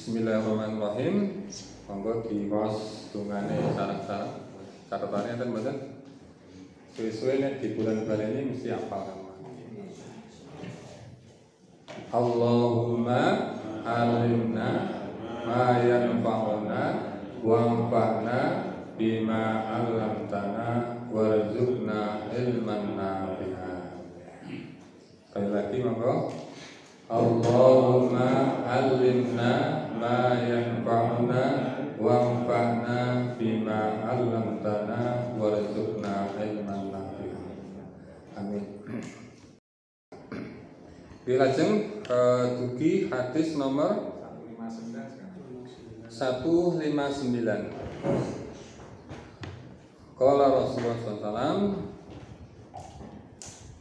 Bismillahirrahmanirrahim. Monggo diwaos dungane sareng-sareng. Catatane enten mboten? Suwe-suwe nek di bulan baleni mesti hafal. Allahumma alimna ma yanfa'una wanfa'na bima 'allamtana warzuqna ilman nafi'a. Sekali lagi monggo. Allahumma alimna ma yanfa'una wanfa'na bima 'allamtana warzuqna ilman nafi'a. Amin. Dilajeng dugi hadis nomor 159. Qala Rasulullah SAW,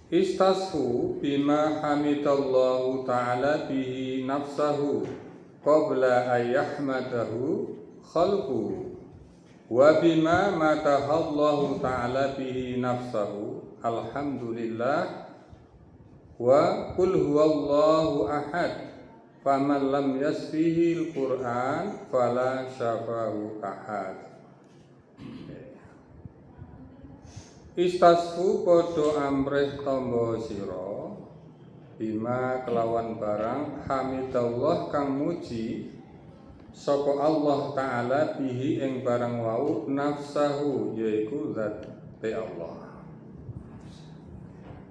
istasfu bima hamidallahu ta'ala bihi nafsahu qabla ayyahmadahu khalquhu wa bima matahallahu ta'ala bihi nafsahu alhamdulillah wa qul huwallahu ahad faman lam yasfihi al-Qur'an fala syafahu ahad. Istasfu podo amrih tombo siro bima kelawan barang hamidallah kang muji sapa Allah Ta'ala bihi ing barang wau nafsahu yaiku zate Allah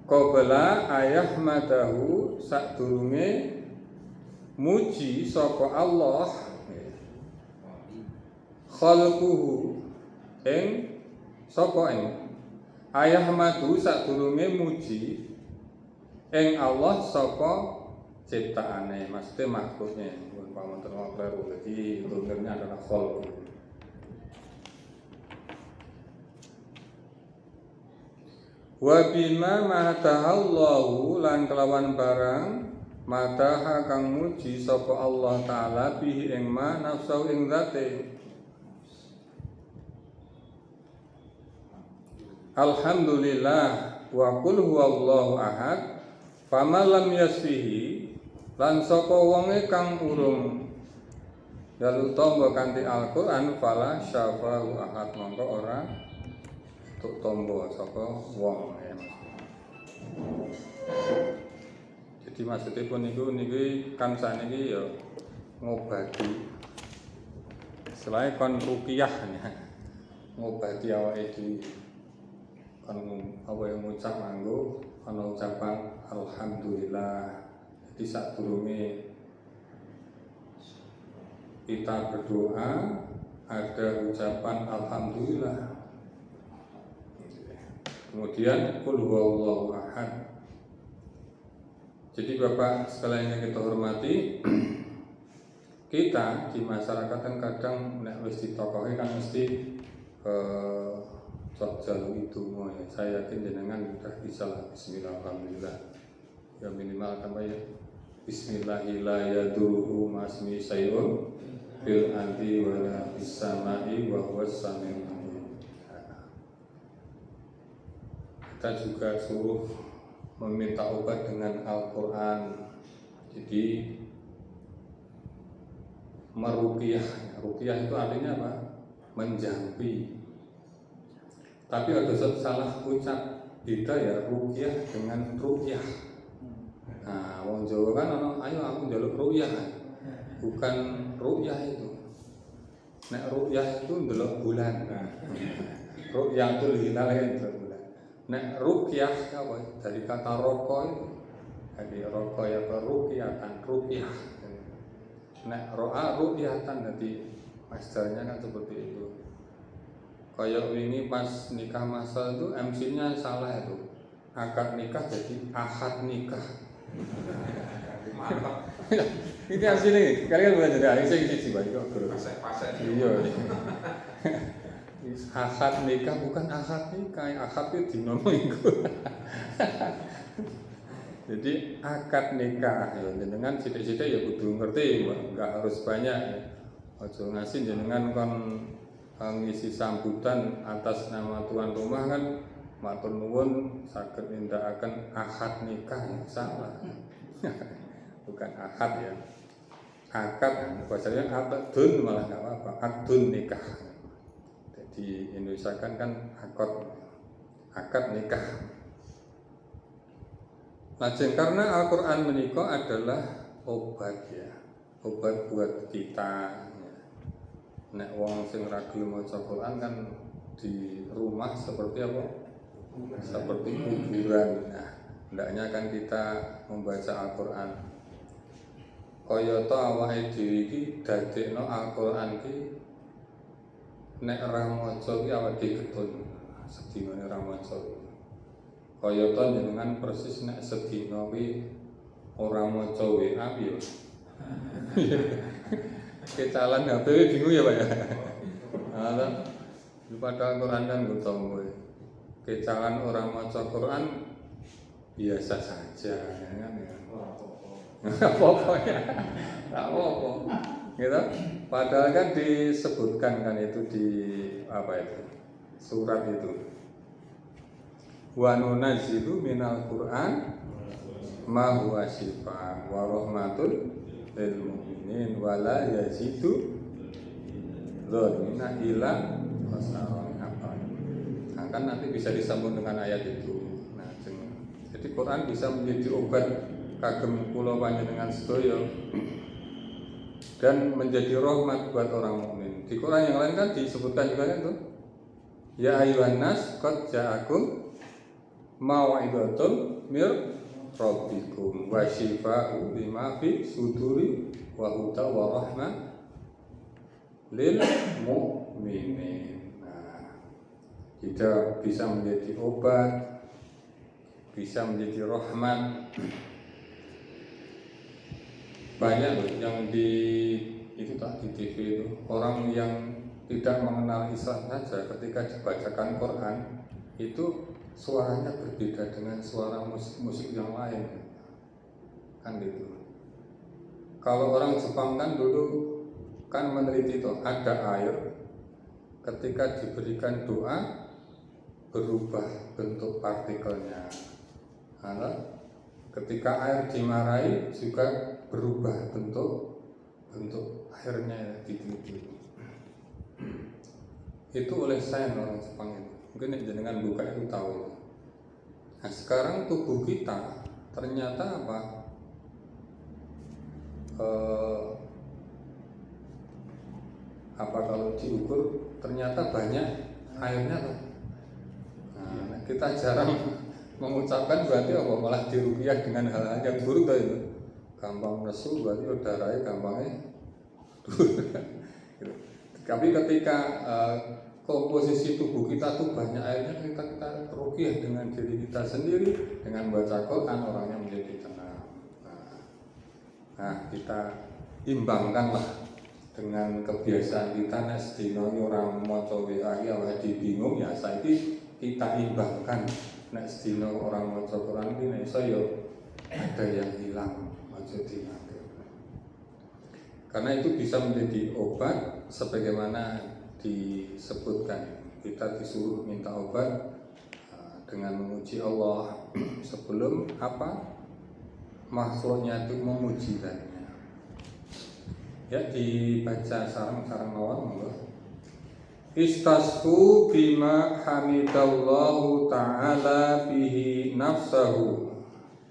qabla ayahmadahu sadurunge muji sapa Allah khalquhu ing sapa ing ayahmadu sadurunge muji ing Allah sapa ciptaane, maksudnya makhluknya. Mun pamonten kleru, jadi domirnya adalah khalqu. Wa bima matahallahu lan kelawan barang mataha kang muji sapa Allah Ta'ala bihi ing ma nafsu ing zate. Alhamdulillah wa qul huwallahu ahad faman lam yasfihi lan sapa wonge kang urung dalu tombo kanthi Al-Qur'an fala syafahu ahad, mongko ora tuk tombo sapa wong ya. Jadi maksudipun niku niki kan saniki ya ngobati selain kon ruqyah ngobati awake dhewe. Kan apa yang ngucap nganggo ana ucapan alhamdulillah. Jadi sadurunge kita berdoa ada ucapan alhamdulillah. Kemudian qul huwallahu ahad. Jadi Bapak sekalian yang kita hormati, kita di masyarakat kan kadang nek wis ditokohi kan mesti jalur itu mau ya. Saya yakin jenengan sudah bisa lah. Bismillah, alhamdulillah. Ya minimal tambah ya. Bismillahirrahmanirrahim. Masmi sayyun fil anti wala fis samai wa huwas samiul alim. Kita juga suruh meminta obat dengan Al-Quran. Jadi meruqyah. Ruqyah itu artinya apa? Menjampi. Tapi ada salah ucap kita ya, ruqyah dengan ruqyah. Nah, wong Jawa kan ono ayo aku njaluk ruqyah. Bukan ruqyah itu. Nek ruqyah itu ndelok bulan. Ruqyatul hilal itu bulan. Nek ruqyah apa? Dari kata roko itu. Jadi roko ya ruqyatan, ruqyah. Nek ro'a ruqyatan, jadi masdarnya kan seperti itu. Kayak ini pas nikah masal itu MC-nya salah itu. Akad nikah jadi ahad nikah. Ini asli kalian boleh jadi saya isi baik kok. Iya. Ahad nikah bukan ahad nikah. Ahad itu dino minggu. Jadi akad nikah ya jenengan sithik-sithik ya kudu ngerti, enggak harus banyak ya. Aja ngasih jenengan kon ngisi sambutan atas nama tuan rumah kan matur nuwun saged nindakaken akad nikah yang salah. Bukan akad ya. akad, bahasanya akdun malah nggak apa-apa, akdun nikah. Jadi Indonesia kan akad nikah. Lajeng karena Al-Quran menika adalah obat ya, obat buat kita. Nek wong sing ra gelem maca Quran kan di rumah seperti apa? Seperti kuburan. Nah, hendaknya kan kita membaca Al-Quran. Kaya to awake dhewe iki dadekno Al-Qur'an iki nek ora maca iki awake getun. Sedina ora maca. Kaya to jenengan persis nek sedina kuwi ora maca WA piye. Kecalan HP bingung ya Pak ya. Nah, padahal Quran kan ngutang kowe. Kecalan orang maca Quran biasa saja kan ya. Apa-apa ya. Apa-apa. Gitu. Padahal kan disebutkan kan itu di apa itu? Surat itu. Wa nunazzilu minal Qur'an ma huwa syifaa wa rahmatul lil mu'minin wa la yazidu dzalina illa khasara. Nah, kan nanti bisa disambung dengan ayat itu. Nah, jadi Quran bisa menjadi obat kagem kula panjenengan sedaya dan menjadi rahmat buat orang mukmin. Di Quran yang lain kan disebutkan juga kan tuh. Ya ayyuhan nas qad ja'akum mau'izatun mir rabbikum wa shifaa'u lima fi suduri wa huda wa rahmah lil mu'minin. Nah, kita bisa menjadi obat, bisa menjadi rahmat. Banyak loh yang di itu tak di TV itu orang yang tidak mengenal Islam saja ketika dibacakan Quran itu suaranya berbeda dengan suara musik yang lain kan gitu. Kalau orang Jepang kan dulu kan meneliti itu ada air ketika diberikan doa berubah bentuk partikelnya. Nah, ketika air dimarahi juga berubah bentuk airnya diteliti. Itu oleh sains orang Jepang itu. Mungkin jenengan buka itu tahu. Nah, sekarang tubuh kita ternyata apa? Apa kalau diukur ternyata banyak airnya tuh. Nah, kita jarang mengucapkan berarti apa malah dirupiah dengan hal-hal yang buruk tuh itu. Gampang nesu berarti udaranya gampangnya turun. Tapi ketika komposisi tubuh kita tuh banyak airnya, kita rupiah dengan diri kita sendiri dengan baca Quran orangnya menjadi tenang. Nah, kita imbangkanlah dengan kebiasaan kita nek sedina ora maca WA iki awake bingung ya saiki kita imbangkan nek sedina orang maca Quran iki nek iso ya ada yang hilang aja diangkat. Karena itu bisa menjadi obat sebagaimana disebutkan. Kita disuruh minta obat dengan memuji Allah sebelum apa makhluknya itu memuji darinya. Ya dibaca sarang-sarang awal. Istasfu bima hamidallahu ta'ala bihi nafsahu.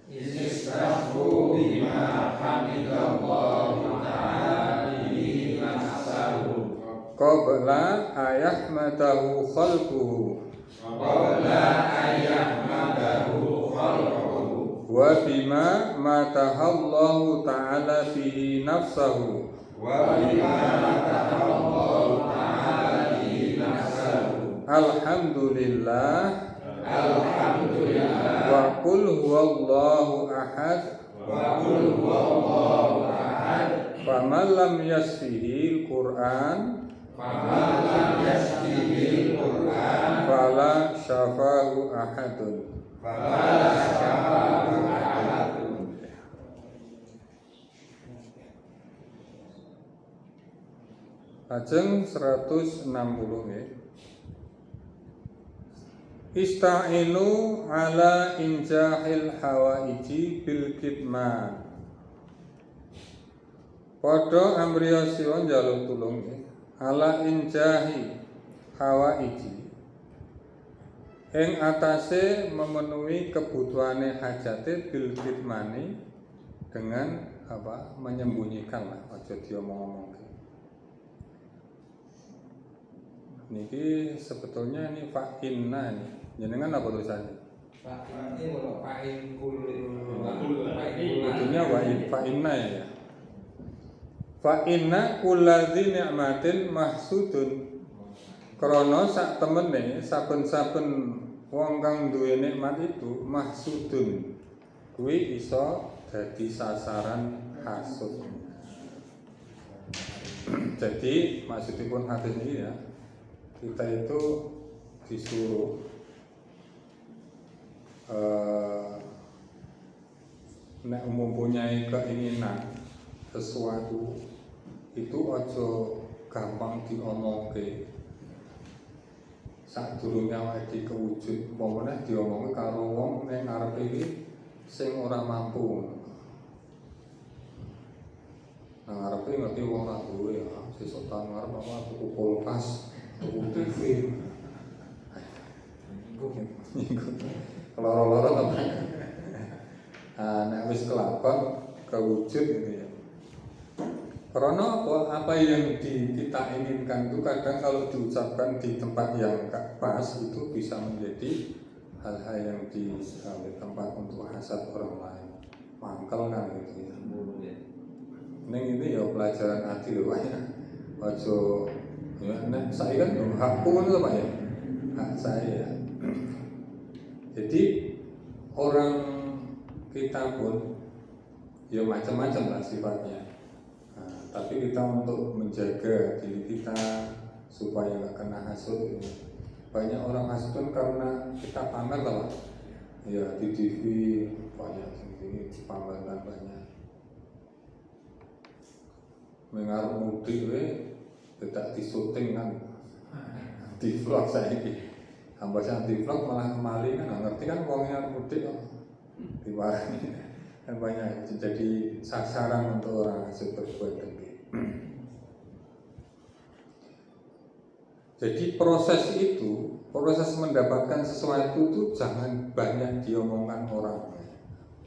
Istasfu bima hamidallahu ta'ala bihi nafsahu. Qabla ayahmadahu khalquhu. Qabla ayahmadahu khalquhu. Wa bima matahallahu ta'ala bihi nafsahu. Wa bima matahallahu ta'ala bihi nafsahu. Alhamdulillah. Alhamdulillah. Wa qul huwallahu ahad. Wa qul huwallahu ahad. Faman lam yasfihi al-Qur'an Faman lam yasfihi al-Qur'an fala syafahu ahadun. fala syafahu ahadun. Lajeng 160 nggih. Ista'inu ala injahil hawaiji bil kitman Padha amriya sira njaluk tulung ala injahi hawaiji ing atase memenuhi kebutuhane hajate bil kitmani dengan apa menyembunyikan lah aja diomong-omongke. Niki sebetulnya ini fa inna ini jenengan apa tulisannya? Ini kalau fa'in kul Betulnya fa inna ya. Fa inna kulladzi ni'matin mahsudun. Krana sak temene saben-saben wong kang duwe nikmat itu mahsudun. Kuwi iso dadi sasaran hasud. Jadi maksudipun hadis ini ya, kita itu disuruh nek mempunyai keinginan sesuatu itu aja gampang diomongke. Sadurunge awake kewujud, umpamane diomongke karo wong ning ngarepe iki sing ora mampu. Nang ngarepe ngerti wong ora duwe ya, sesuk tang ngarep apa tuku kulkas, tuku TV. Loro-loro to. Nek wis kelakon kewujud gitu ya. Karena apa yang kita inginkan itu kadang kalau diucapkan di tempat yang pas itu bisa menjadi hal-hal yang di tempat untuk hasad orang lain, mangkel kan gitu ya. Neng ini ya pelajaran hati loh Pak ya. Ojo ya nek saya kan hakku kan Pak ya. Hak saya. Jadi orang kita pun ya macam-macam lah sifatnya. Tapi kita untuk menjaga diri kita supaya nggak kena hasud. Banyak orang hasud kan karena kita pamer lah, ya di TV banyak ini pameran banyak. Mengarep mudik tidak disuting kan, di vlog saya ini. Hamba saya di vlog malah kembali kan, ngerti kan uangnya mudik kok diwarani. Kan banyak jadi sasaran untuk orang hasud berbuat dengki. Jadi proses itu, proses mendapatkan sesuatu itu jangan banyak diomongkan orang.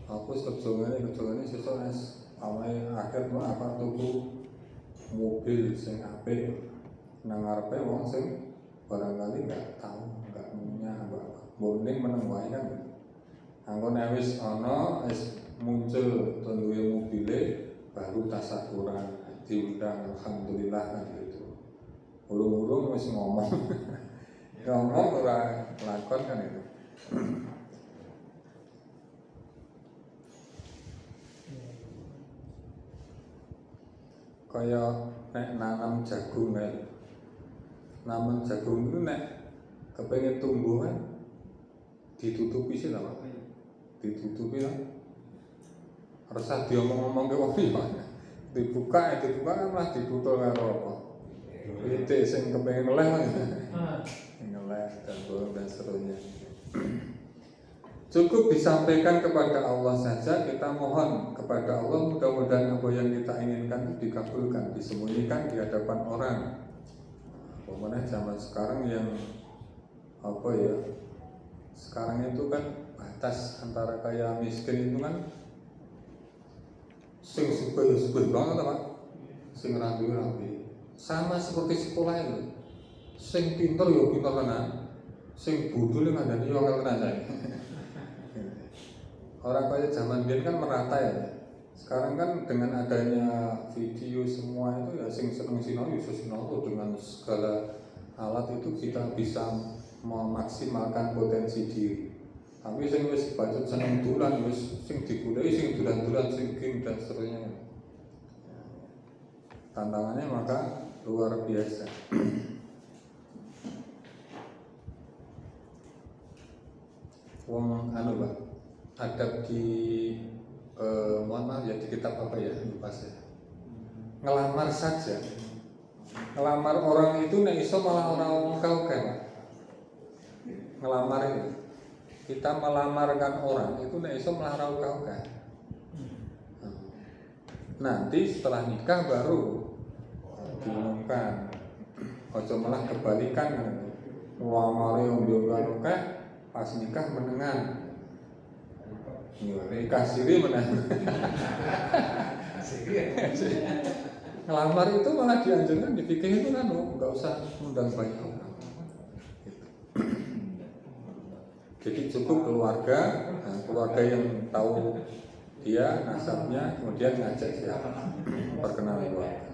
Aku kerjanya sesuk awalnya akhir tuh apa tuku mobil sing apik nang ngarepe wong sing barangkali nggak tahu, nggak punya apa-apa. Bonding meneng wae kan. Anggo nek wis ana muncul duwe mobile baru tasakuran diundang alhamdulillah kan gitu. Urung-urung wis ngomong. Ngomong ora lakon kan itu. Kaya nek nanam jagung kan. Nanam jagung itu nek kepengen tumbuh kan ditutupi sih lah Pak. Ditutupi lah. Resah diomong-omong ke wong liya. Dibuka kan malah ditutul karo apa? Titik sing kepengin ngeleh kan. Ngeleh dan seterusnya. Cukup disampaikan kepada Allah saja, kita mohon kepada Allah mudah-mudahan apa yang kita inginkan itu dikabulkan, disembunyikan di hadapan orang. Pokoknya zaman sekarang yang apa ya? Sekarang itu kan batas antara kaya miskin itu kan sing sebel banget Pak. Sing rapi-rapi. Sama seperti sekolah itu. Sing pinter ya pinter tenan. Sing bodoh yang ada di orang tenan saya. Orang kaya zaman biyen kan merata ya. Sekarang kan dengan adanya video semua itu ya sing seneng sinau ya sinau dengan segala alat itu kita bisa memaksimalkan potensi diri. Tapi sing wis bacot seneng dulan wis sing digulai sing dulan-dulan sing game dan seterusnya. Tantangannya maka luar biasa. Wong anu Pak, adab di mohon maaf ya di kitab apa ya lupa saya. Ngelamar saja. Ngelamar orang itu nek iso malah orang kau kan. Ngelamar itu. Kita melamarkan orang itu nek iso malah kau kan. Nanti setelah nikah baru diumumkan. Ojo malah kebalikan. Ngelamari ombe-ombean akeh, pas nikah menengan. Nikah siri menengan. Ngelamar itu malah dianjurkan dipikir itu kan nggak usah undang banyak orang. Jadi cukup keluarga, keluarga yang tahu dia nasabnya, kemudian ngajak siapa, perkenalan keluarga.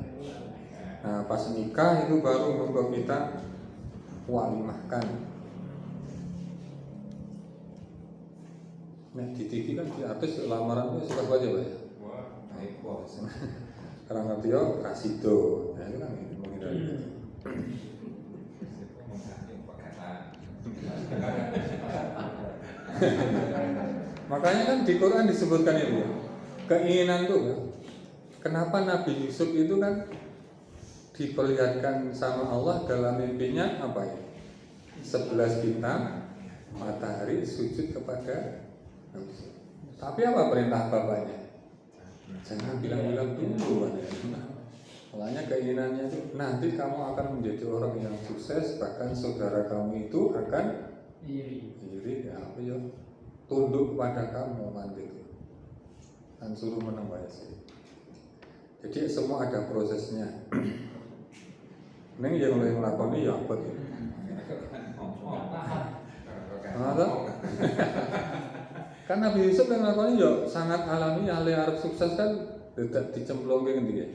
Nah pas nikah itu baru monggo kita walimahkan. Nah di TV kan di artis lamaran itu suka aja Pak ya. Sekarang ngerti yo kasido, nah itu kan menghindari itu. Makanya kan di Quran disebutkan itu keinginan tuh ya. Kenapa Nabi Yusuf itu kan diperlihatkan sama Allah dalam mimpinya apa ya? 11 bintang matahari sujud kepada Nabi Yusuf. Tapi apa perintah bapaknya? Jangan bilang-bilang dulu. Makanya keinginannya itu nanti kamu akan menjadi orang yang sukses, bahkan saudara kamu itu akan iri ya apa ya? Tunduk kepada kamu nanti itu. Dan suruh menambah sih. Jadi semua ada prosesnya. Neng yang mulai melakoni ya apa gitu. Kan Nabi Yusuf yang melakoni ya sangat alami. Ahli Arab sukses kan tidak dicemplungkan dia.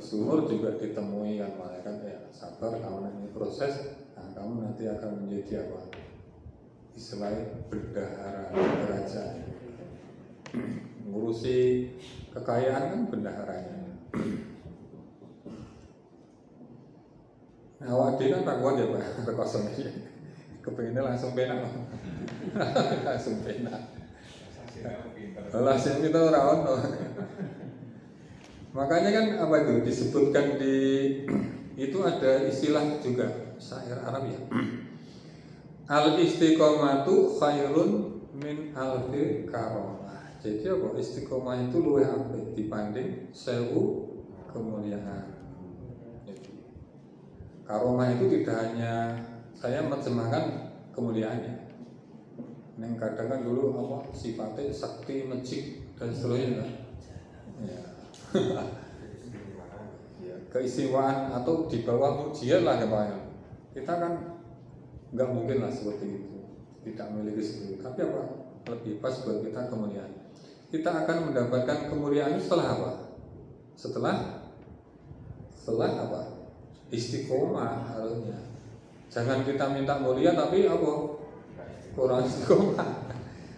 Sumur juga ditemui kan malaikat ya sabar kamu nanti proses. Nah kamu nanti akan menjadi apa? Istilahnya bendahara kerajaan. Ngurusi kekayaan kan bendaharanya. Nah, awak dhewe kan tak kuat ya Pak, kosong aja. Kepengennya langsung penak. Langsung penak. Langsung kita ora ono. Makanya kan apa itu disebutkan di itu ada istilah juga syair Arab ya. Al-istiqomatu khairun min alfi karomah. Jadi apa? Istiqomah itu luwih apik dibanding 1000 kemuliaan. Jadi, karomah itu tidak hanya saya menerjemahkan kemuliaannya. Neng kadang kan dulu apa sifatnya sakti, magic dan seterusnya kan. Ya. Ya, keistimewaan atau di bawah mujian lah ya. Kita kan nggak mungkin lah seperti itu, tidak memiliki seperti itu. Tapi apa lebih pas buat kita kemuliaan. Kita akan mendapatkan kemuliaan setelah apa? Setelah apa? Istiqomah harusnya. Jangan kita minta mulia tapi apa? Kurang istiqomah.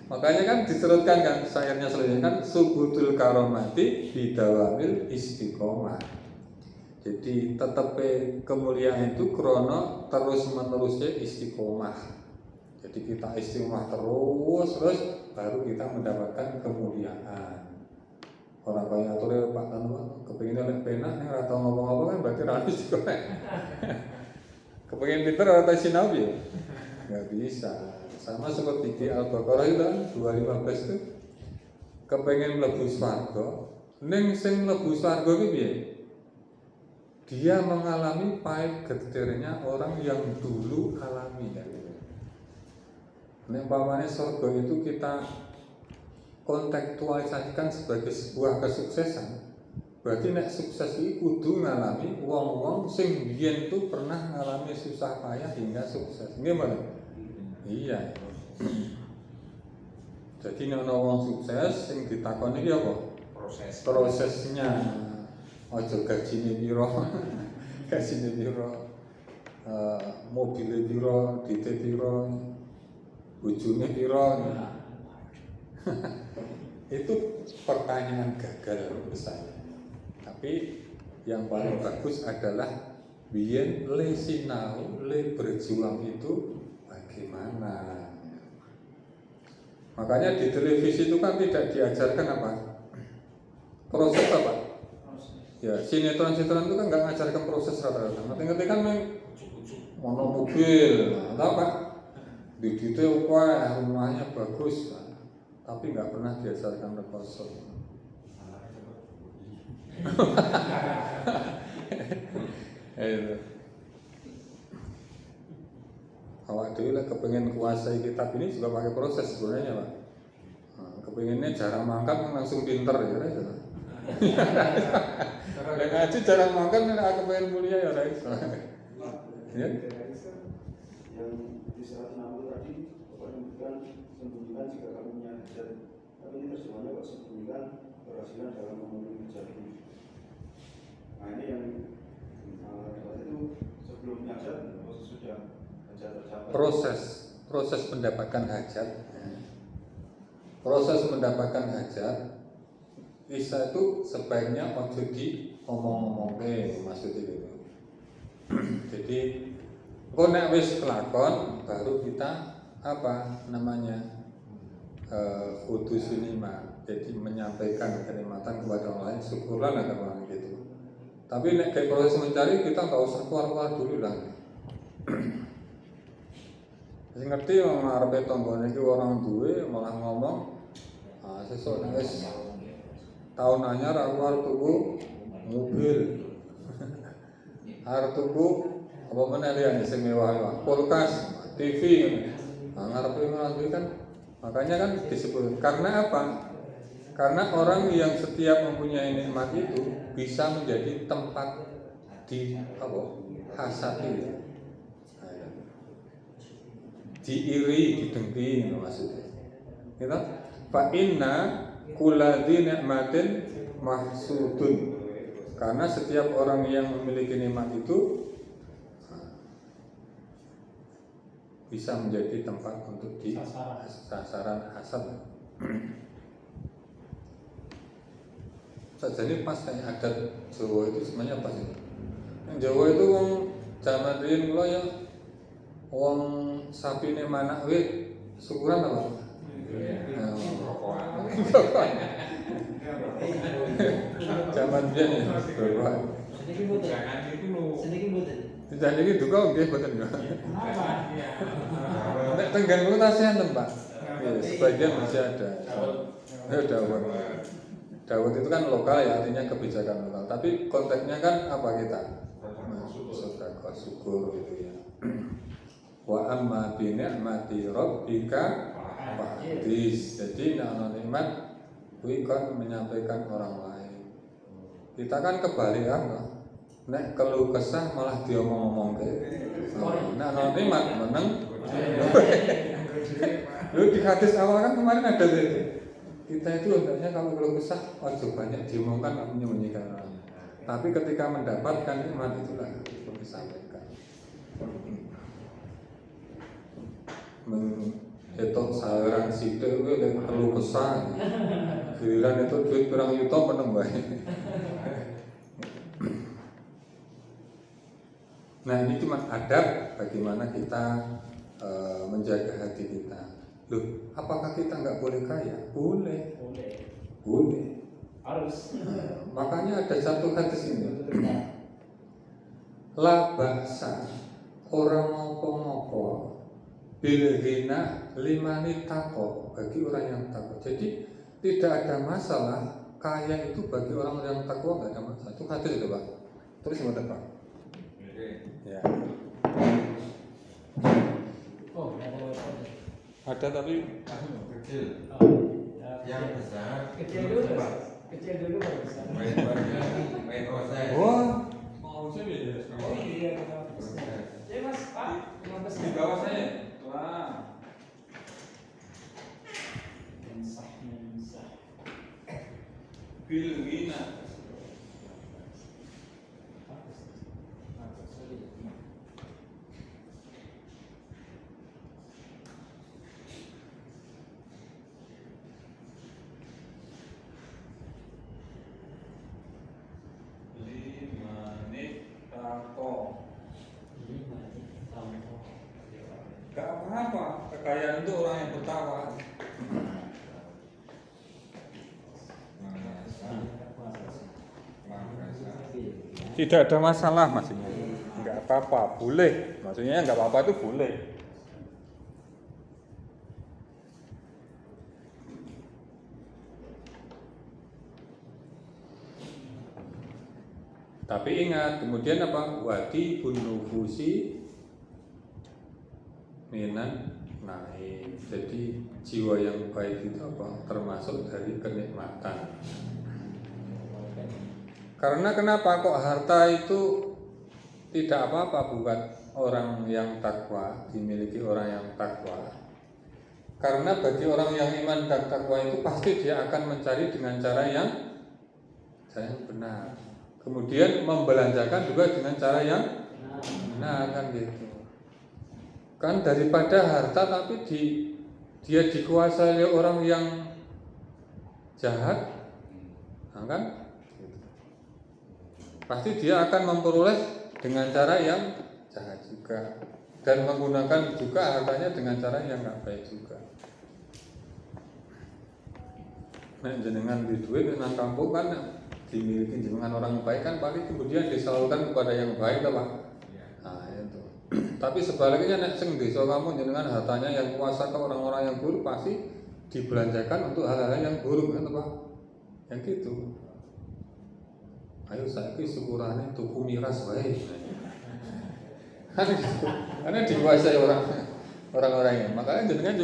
Makanya kan diserutkan kan syairnya selanjutnya kan subutul karomati bidawamil istiqomah. Jadi tetap kemuliaan itu krono terus menerusnya istiqomah. Jadi kita istiqomah terus baru kita mendapatkan kemuliaan. Orang kaya atur Pak Tanu kepengin oleh penak nek ora tau ngomong-ngomong kan berarti ra istiqomah. Kepengin pinter ora tau sinau ya. Enggak bisa. Sama seperti di Al-Baqarah itu kan 215 itu kepengin mlebu swarga, ning sing mlebu swarga iki piye? Dia mengalami pahit getirnya orang yang dulu alami ya. Nek umpamane surga itu kita kontekstualisasikan sebagai sebuah kesuksesan, berarti nek sukses itu kudu ngalami wong-wong sing biyen itu pernah ngalami susah payah hingga sukses. Gimana? Iya. Jadi nek ana wong sukses sing ditakoni iki apa? Prosesnya. Aja gajine piro. Gajine piro. Mobile piro, dite piro. Bojone piro. Itu pertanyaan gagal menurut saya. Tapi yang paling bagus adalah biyen le sinau, le berjuang itu bagaimana? Makanya di televisi itu kan tidak diajarkan apa? Proses apa? Ya, sinetron-sinetron itu kan nggak ngajarkan proses rata-rata. Ngerti-ngerti kan mono mobil, atau apa? Di rumahnya bagus, tapi nggak pernah diajarkan proses. Itu. Awak dulu lah kepengen kuasai kitab ini juga pakai proses sebenarnya Pak. Kepengennya jarang mangkat langsung pinter ya itu. Lek ngaji jarang mangkat nek aku pengen mulia ya ora iso. Ya. Yang di 160 tadi Bapak menyebutkan sembunyikan jika kamu punya hajat. Tapi ini terjemahannya Bapak sembunyikan keberhasilan dalam memenuhi hajatmu. Nah ini yang itu sebelum hajat atau sesudah hajat tercapai. Proses mendapatkan hajat. Proses mendapatkan hajat bisa itu sebaiknya ojo di omong-omongke maksudnya gitu. Jadi kok nek wis kelakon baru kita apa namanya kudu sinima, jadi menyampaikan kenikmatan kepada orang lain, syukurlah lah kalau gitu. Tapi nek kayak proses mencari kita nggak usah keluar dulu lah. Sing ngerti wong arepe tanggane iki orang duwe malah ngomong sesuk nek wis tahun anyar aku arep tuku mobil. Arep tuku apa meneh liyane sing mewah-mewah, kulkas, TV ngarepe orang duwe kan. Makanya kan disebut karena apa? Karena orang yang setiap mempunyai nikmat itu bisa menjadi tempat di apa? Hasati. Diiri, didengki maksudnya. Gitu? Fa inna kulladzi ni'matin mahsudun. Karena setiap orang yang memiliki nikmat itu bisa menjadi tempat untuk di sasaran hasad. Jadi pas kayak adat Jawa itu sebenarnya apa sih? Yang Jawa itu wong zaman riyen kula ya wong sapine manak wit syukuran apa? Zaman biyen ya. Sedikit mboten. Sedikit mboten. Tidak iki duka nggih mboten ya. Nek tenggang kula tasih enten, Pak. Sebagian masih ada. Dawet. Dawet itu kan lokal ya, artinya kebijakan lokal. Tapi konteksnya kan apa kita? Sedekah syukur gitu ya. Wa amma bi ni'mati rabbika fahdis. Jadi nek nikmat kuwi kan menyampaikan orang lain. Kita kan kebalikan loh. Nek keluh kesah malah diomong-omongke. Nek ana nikmat meneng. Lu di hadis awal kan kemarin ada itu. Kita itu hendaknya kalau keluh kesah ojo banyak diomongkan, menyembunyikan orang. Tapi ketika mendapatkan nikmat itulah perlu disampaikan. Menghitung saweran sithik kuwi lek keluh kesah. Giliran itu duit pirang yuta meneng bae. Nah ini cuma adab bagaimana kita menjaga hati kita. Loh, apakah kita nggak boleh kaya? Boleh. Harus. Makanya ada satu hadis ini. La ba'sa orang ngopo-ngopo bil ghina limani taqwa, bagi orang yang takwa. Jadi tidak ada masalah kaya itu bagi orang yang takwa, nggak ada masalah. Itu hadis itu Pak. Terus gimana Pak? Ya. Oh, ada tapi Kecil. Yang besar. kecil dulu baru besar. Main saya. wah, Mau saya beda. Oh iya, ya Mas, Pak, 15 Di bawah saya. Wah. Insah. Bil Gina. nggak apa-apa. Kekayaan itu orang yang bertakwa. Tidak ada masalah maksudnya. Nggak apa-apa, boleh. Maksudnya nggak apa-apa itu boleh. Tapi ingat, kemudian apa? Wadi bunufusi minan naik. Jadi jiwa yang baik itu apa? Termasuk dari kenikmatan. Karena kenapa kok harta itu tidak apa-apa buat orang yang takwa, dimiliki orang yang takwa? Karena bagi orang yang iman dan takwa itu pasti dia akan mencari dengan cara yang benar. Kemudian membelanjakan juga dengan cara yang benar, kan gitu. Kan daripada harta tapi dia dikuasai oleh orang yang jahat, nah kan? Pasti dia akan memperoleh dengan cara yang jahat juga, dan menggunakan juga hartanya dengan cara yang nggak baik juga. Nah, jenengan di duit nang kampung kan dimiliki dengan orang baik kan paling kemudian disalurkan kepada yang baik, Pak. Nah, itu. Tapi sebaliknya nek sing desa kamu jenengan hartanya yang kuasa ke orang-orang yang buruk pasti dibelanjakan untuk hal-hal yang buruk, kan, Pak? Yang gitu. Ayo saiki syukurane tuku miras wae. Kan gitu. Karena dikuasai orang-orang yang. Makanya jenengan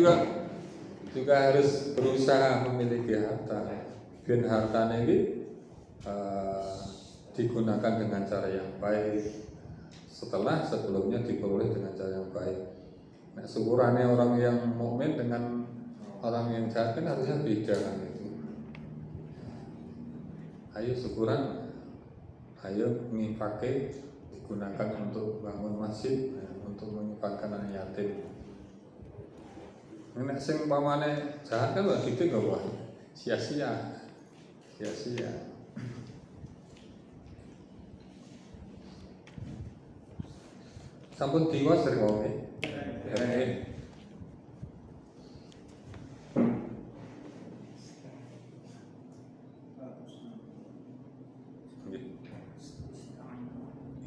juga harus berusaha memiliki harta. Biar hartanya ini digunakan dengan cara yang baik. Sebelumnya diperoleh dengan cara yang baik. Nah, syukurannya orang yang mukmin dengan orang yang jahat kan harusnya beda kan itu. Ayo syukuran, ayo pakai digunakan untuk bangun masjid, untuk menyempatkan anak yatim. Nek sing pamane jahat kan lho gitu enggak Pak? Sia-sia. Sampun diwas sering oke.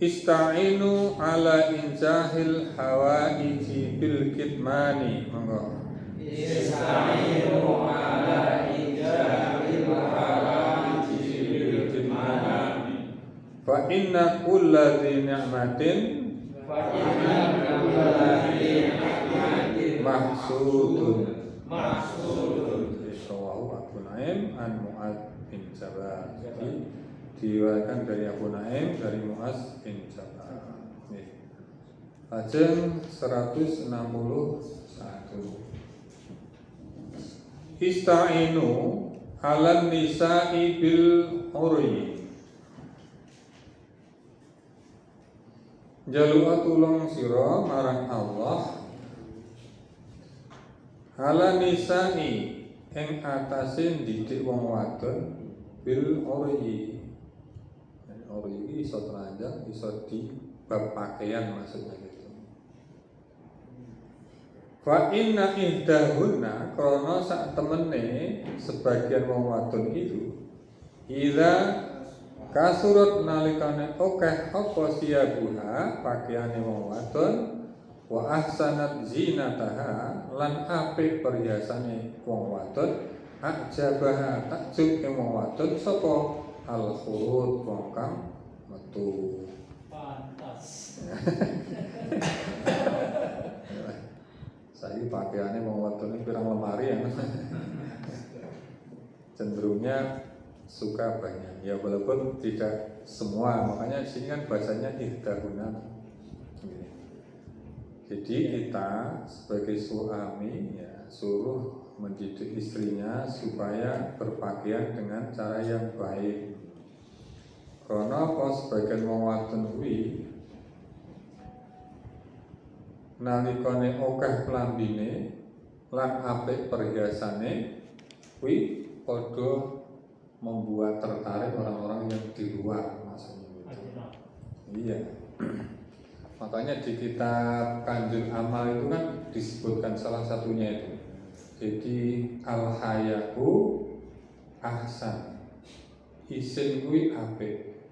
Ista'inu ala injahil hawaiji bil kitmani. Monggo. Ista'inu ala injahil hawaiji bil kitmani. Fa inna kulla dhi ni'matin mahsudun. Sawahu Abu Naim an Mu'ad bin Jabal. Jadi diwakilkan dari Abu Naim dari Mu'az bin Jabal. Lajeng 161. Ista'inu alan nisa'i bil uryi. Jaluk tulung sira marang Allah ala nisa'i ing atase didik wong wadon bil uryi. Uryi iki iso telanjang, iso di bab pakaian maksudnya gitu. Fa inna ihdahunna krana sak temene sebagian wong wadon itu ila kasurut nalikane akeh apa siyabuha pakaiane wong wadon wa ahsanat zinataha lan apik perhiasane wong wadon ajabaha takjub ing wong wadon sapa al khurud wong kang metu. Pantas. Saya pakaiannya wong wadon ini pirang lemari ya. Cenderungnya suka banyak ya, walaupun tidak semua, makanya sini kan bahasanya ihdahuna. Jadi kita sebagai suami ya suruh mendidik istrinya supaya berpakaian dengan cara yang baik. Karena apa sebagian wong wadon kuwi nalikane akeh klambine lan apik perhiasane kuwi padha membuat tertarik orang-orang yang di luar maksudnya gitu. Iya. Makanya di kitab Kanjul Amal itu kan disebutkan salah satunya itu. Jadi al-hayaku ahsan. Isin kuwi apik.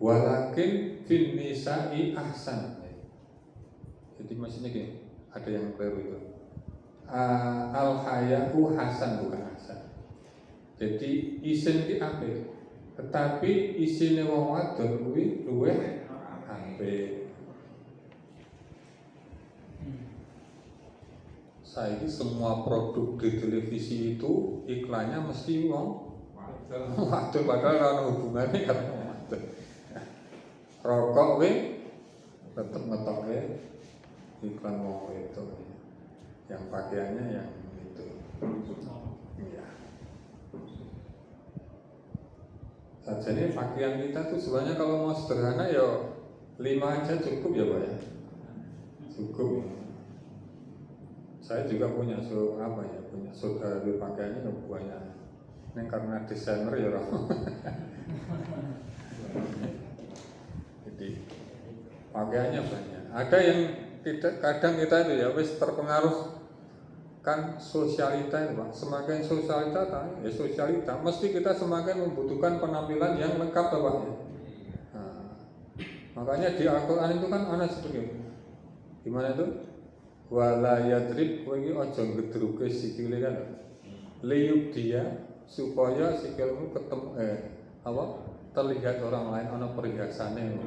Walakin fin nisa'i ahsan. Jadi maksudnya gini, ada yang keliru itu. Al-hayaku hasan bukan ahsan. Jadi isin ki apik, Tetapi isine wong wadon kuwi luwih apik. Saiki semua produk di televisi itu iklannya mesti wong wadon, padahal ora ono hubungane karo wong wadon. Rokok kuwi tetep ngetokke iklan wong itu. Yang pakaiannya yang itu. Iya. Jadi pakaian kita tuh sebenarnya kalau mau sederhana ya 5 aja cukup ya Pak ya. Cukup. Saya juga punya punya saudara pakaiannya ya banyak. Ini karena desainer ya Roh. Jadi pakaiannya banyak. Ada yang tidak, kadang kita itu ya wis terpengaruh kan sosialita itu Pak. Semakin sosialita mesti kita semakin membutuhkan penampilan yang lengkap Pak ya. Nah, makanya di Al-Qur'an itu kan ana seperti itu. Gimana itu? Wala yadrib kowe iki aja gedruke sikile kan. Liyub dia supaya sikilmu ketemu terlihat orang lain ana perhiasane.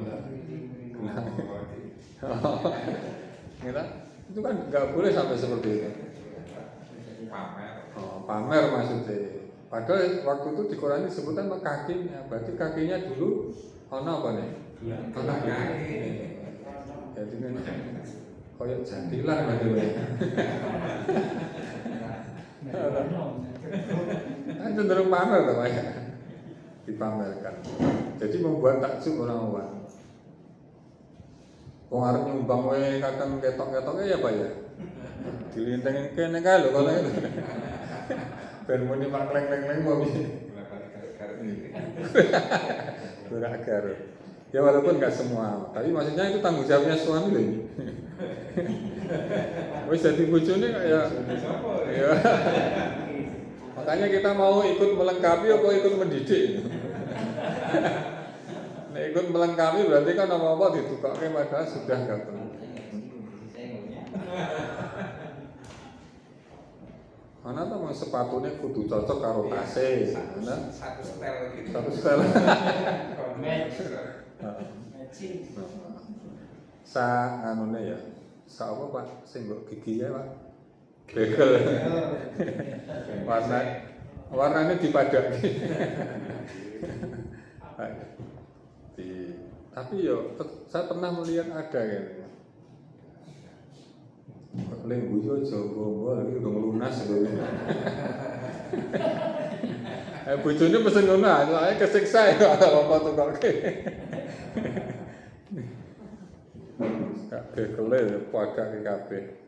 Itu kan nggak boleh sampai seperti itu. Pamer maksudnya. Padahal waktu itu di Quran disebutkan kakinya, berarti kakinya dulu ana apa nih? Ana kaki. Jadi kan koyok jadilan bagaimana? Kan cenderung pamer loh Pak ya, dipamerkan. Jadi membuat takjub orang-orang. Wong arep nyumbang wae kadang ketok-ketoknya ya Pak ya. Dilintengin kene kae lho kalau itu. Ben muni mak kleng-kleng mau piye. Garut. Ya walaupun enggak semua, tapi maksudnya itu tanggung jawabnya suami loh ini. Wis jadi bojone kayak ya. Makanya kita mau ikut melengkapi apa ikut mendidik. Nek ikut melengkapi berarti kan apa-apa ditukake padahal sudah enggak perlu. Mana tuh mau sepatunya kudu cocok karo tase, mana? Satu setel. Sa anune ya, sa apa Pak? Sing mbok gigi ya Pak? Begel. Warnanya dipadaki. Tapi yo, saya pernah melihat ada ya. Leng guyu Jawa lagi udah lunas sebenarnya. Bojone pesen ngono ae kesiksa ya apa tuh kok. Kabeh kele pada kabeh.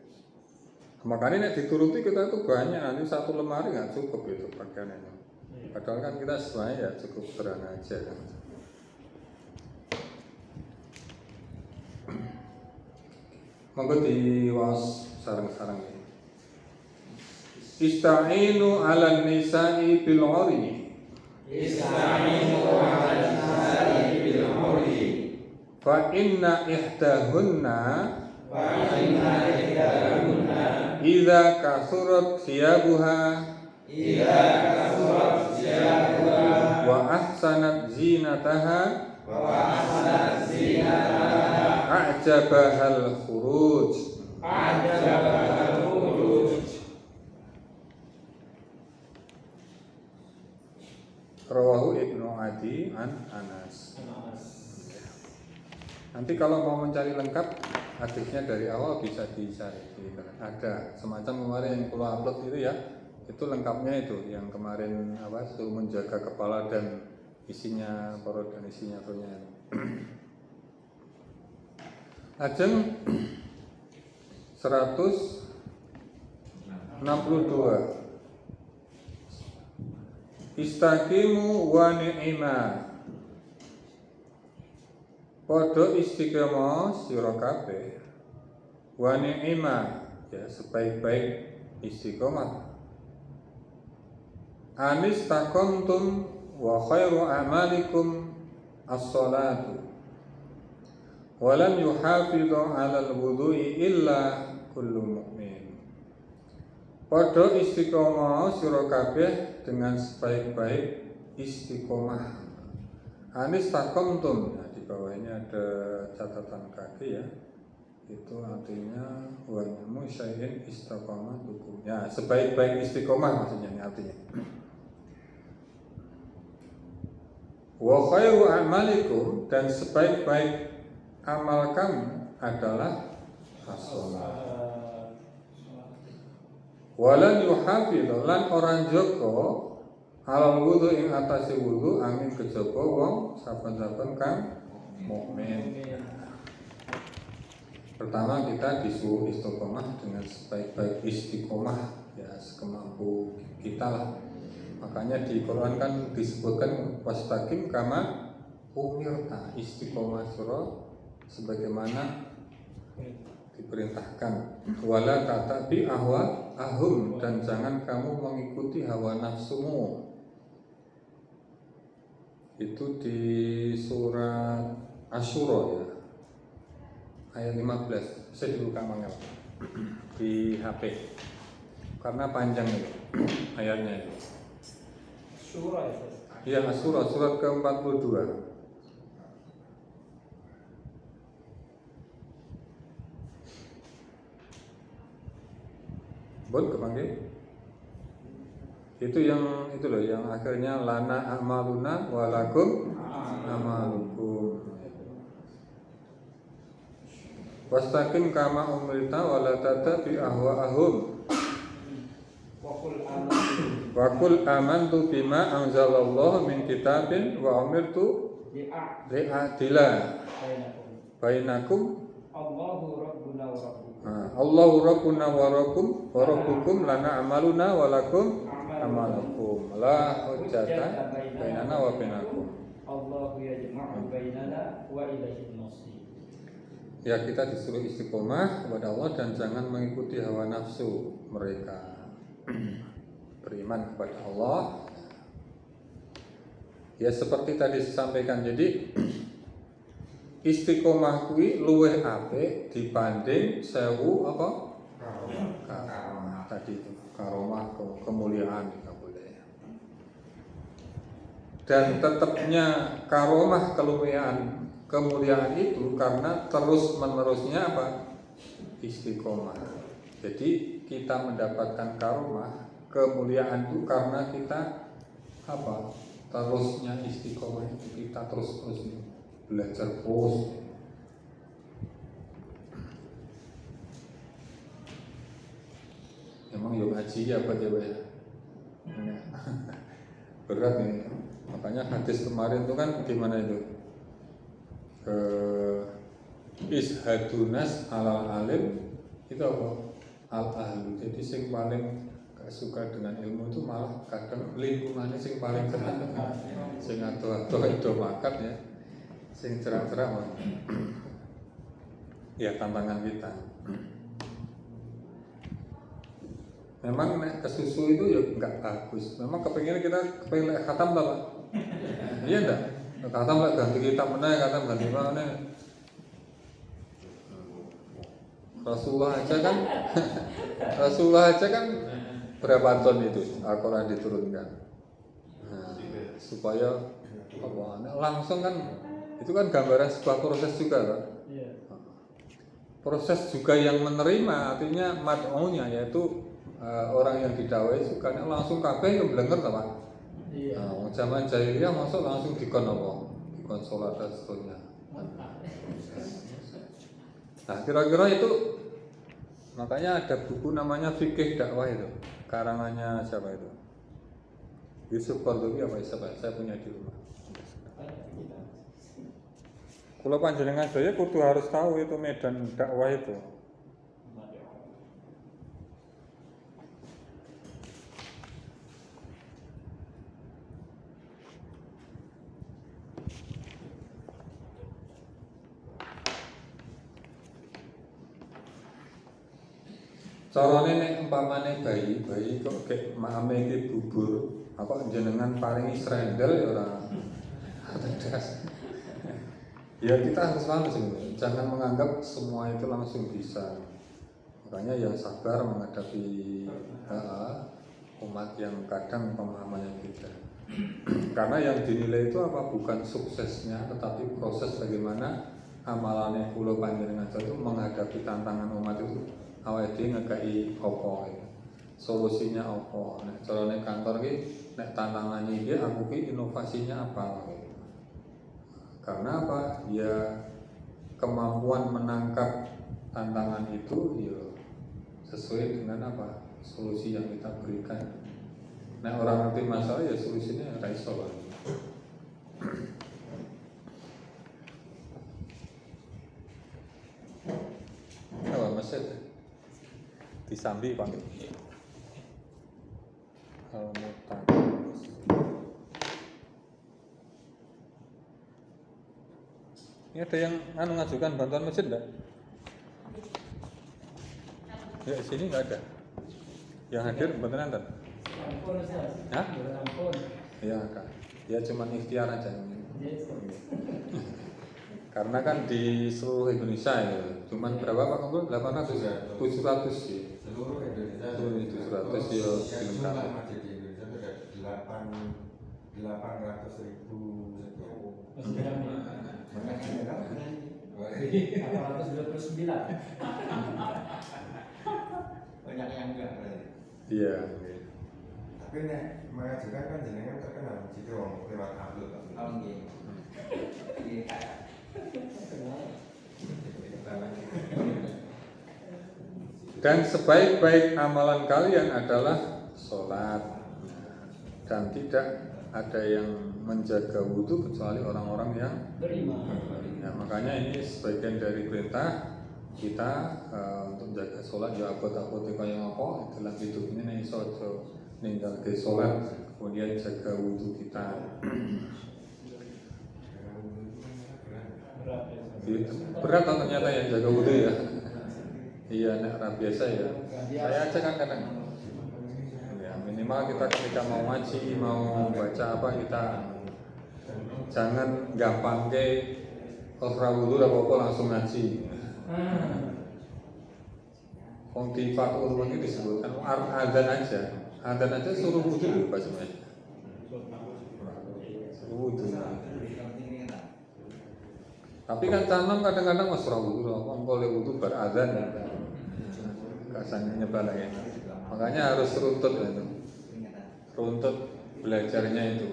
Makanya nek dituruti kita itu banyak, nanti satu lemari nggak cukup itu pakaiannya. Padahal kan kita semuanya ya cukup sederhana aja kan. Monggo diwaos sareng-sareng iki. Ista'inu 'alan nisa'i bil 'uri. Ista'inu 'alan nisa'i bil 'uri. Fa inna ihdahunna idza kasurat thiyabuha wa ahsanat zinataha a'jabahal khuruj. Rawahu Ibnu Adi an Anas. Nanti kalau mau mencari lengkap hadisnya dari awal bisa dicari. Ada semacam kemarin yang keluar upload itu ya, itu lengkapnya itu yang kemarin suruh menjaga kepala dan isinya perut dan isinya perutnya. Ajeng 162. Istaqimu wa ni'ima. Padha istiqamah sira kabeh. Wa ni'ima, ya sebaik-baik istiqamah. Anis taqamtum wa khairu a'malikum as-salatu. Wa lam yuhafidhu 'ala al-wudu'i illa kullu mu'min. Padha istiqamah sira kabeh dengan sebaik-baik istiqomah. Anis takomtum, nah di bawah ini ada catatan kaki ya. Itu artinya wa'lamu syai'in istiqomatukum. Ya, sebaik-baik istiqomah maksudnya ini artinya. Wa khairu amalikum, dan sebaik-baik amal kamu adalah as-shalah. Walan yuhafidhu, lan orang joko alal wudu ing atase wudu amin kejaba wong saben-saben kang mukmin. Pertama kita disuruh istiqomah dengan sebaik-baik istiqomah ya sekemampu kita lah. Makanya di Quran kan disebutkan wastaqim kama umirta, istiqomah surah sebagaimana diperintahkan. Wala tatabi ahum, dan jangan kamu mengikuti hawa nafsumu. Itu di surat Asyura ya, ayat 15. Saya dibuka mangel di HP karena panjang itu ayatnya itu. Surah itu. Iya, Asyura surat ke-42. Bon kepanggil itu yang itu loh, yang akhirnya lana amaluna walakum amalukum. Wastaqim kama umirta wala tatabi ahwa'ahum. Wa qul amantu bima anzalallahu min kitabin wa umirtu li'adila bainakum Allahu rabbuna wa rabbukum. Allahu rabbuna wa rabbukum lana amaluna wa lakum amalukum la hujjata bainana wa bainakum. Allahu yajma'u bainana wa ilaihi al-masir. Ya, kita disuruh istiqomah kepada Allah dan jangan mengikuti hawa nafsu mereka. Beriman kepada Allah. Ya seperti tadi saya sampaikan, jadi istiqomah kuwi luweh apik dibanding 1000 apa? Karomah tadi itu. Karomah kemuliaan juga boleh. Dan tetapnya karomah kemuliaan itu karena terus menerusnya apa? Istiqomah. Jadi kita mendapatkan karomah kemuliaan itu karena kita apa? Terusnya istiqomah itu kita terus belajar terus. Emang yuk ngaji ya apa dia ya? Berat nih. Makanya hadis kemarin itu kan gimana itu? Ishadunas alal alim itu apa? Al ahlu. Jadi sing paling gak suka dengan ilmu itu malah kadang lingkungannya sing paling berat. Sing atau itu makat ya. Sing cerah-cerah. Ya tantangan kita. Memang kesusu itu ya enggak bagus. Memang kepingin khatam tak Pak? Iya enggak? Khatam lah ganti kita meneh, khatam ganti mana? Rasulullah aja kan berapa ton itu Al-Quran diturunkan. Nah, supaya apa? Langsung kan itu kan gambaran sebuah proses juga kan? Proses juga yang menerima, artinya mad'unya yaitu orang yang didakwai sukanya langsung kabeh yang blenger ta Pak. Iya. Nah, zaman jahiliyah masuk langsung dikon apa? Dikon salat dan seterusnya. Nah, kira-kira itu makanya ada buku namanya Fikih Dakwah itu. Karangannya siapa itu? Yusuf Qardawi apa siapa? Saya punya di rumah. Kalau panjenengan saya kudu harus tahu itu medan dakwah itu. Carane nek umpamane bayi kok kek mame iki bubur, apa jenengan paringi srendel ya ora tegas. Ya kita harus paham sebenarnya, jangan menganggap semua itu langsung bisa. Makanya yang sabar menghadapi umat yang kadang pemahamannya beda. Karena yang dinilai itu apa? Bukan suksesnya, tetapi proses bagaimana amalannya kula panjenengan itu menghadapi tantangan umat itu awake dhewe ngekeki apa gitu. Solusinya apa? Nek carane kantor ki nek tantangannya iki aku ki inovasinya apa gitu. Karena apa? Ya kemampuan menangkap tantangan itu ya sesuai dengan apa? Solusi yang kita berikan. Nah orang ngerti masalah ya solusinya ra iso lah. Apa masjid? Disambi panggil. Al-Mutan. Ini ada yang ngajukan bantuan masjid enggak? Ya sini enggak ada. Yang hadir bantuan antar. Ampun Ustaz. Hah? Ampun. Ya kan. Ya cuma ikhtiar aja. Yes. Karena kan di seluruh Indonesia ya, cuman berapa Pak Kumpul? 800 ya? 700 ya? Seluruh Indonesia. Seluruh 700 ya, Jumlah masjid di Indonesia itu ada 800.000 sekian. Masih berapa? Makanya kan 829. banyak yang enggak. Iya. Tapi nek mengajukan kan jenengan terkenal jadi wong lewat upload. Oh nggih. Dan sebaik-baik amalan kalian adalah sholat, dan tidak ada yang menjaga wudhu kecuali orang-orang yang Beriman. ya, makanya ini sebagian dari perintah kita untuk jaga sholat ya abot-abot kaya apa dalam hidup ini nih iso ninggal ke sholat, kemudian jaga wudhu kita. Berat kan ternyata yang jaga wudhu ya. Iya, nek biasa ya. Saya aja kan kadang. Ya minimal kita ketika mau ngaji, mau baca apa kita jangan gampang ke ora wudhu apa langsung ngaji. Wong di Fathul Muin disebutkan adzan aja suruh wudhu lho Pak semuanya. Suruh wudhu. Tapi kan tanam kadang-kadang mas wudhu apa engko le wudhu bar adzan ya. Kasane nyebal ya. Makanya harus runtut ya itu. Runtut belajarnya itu.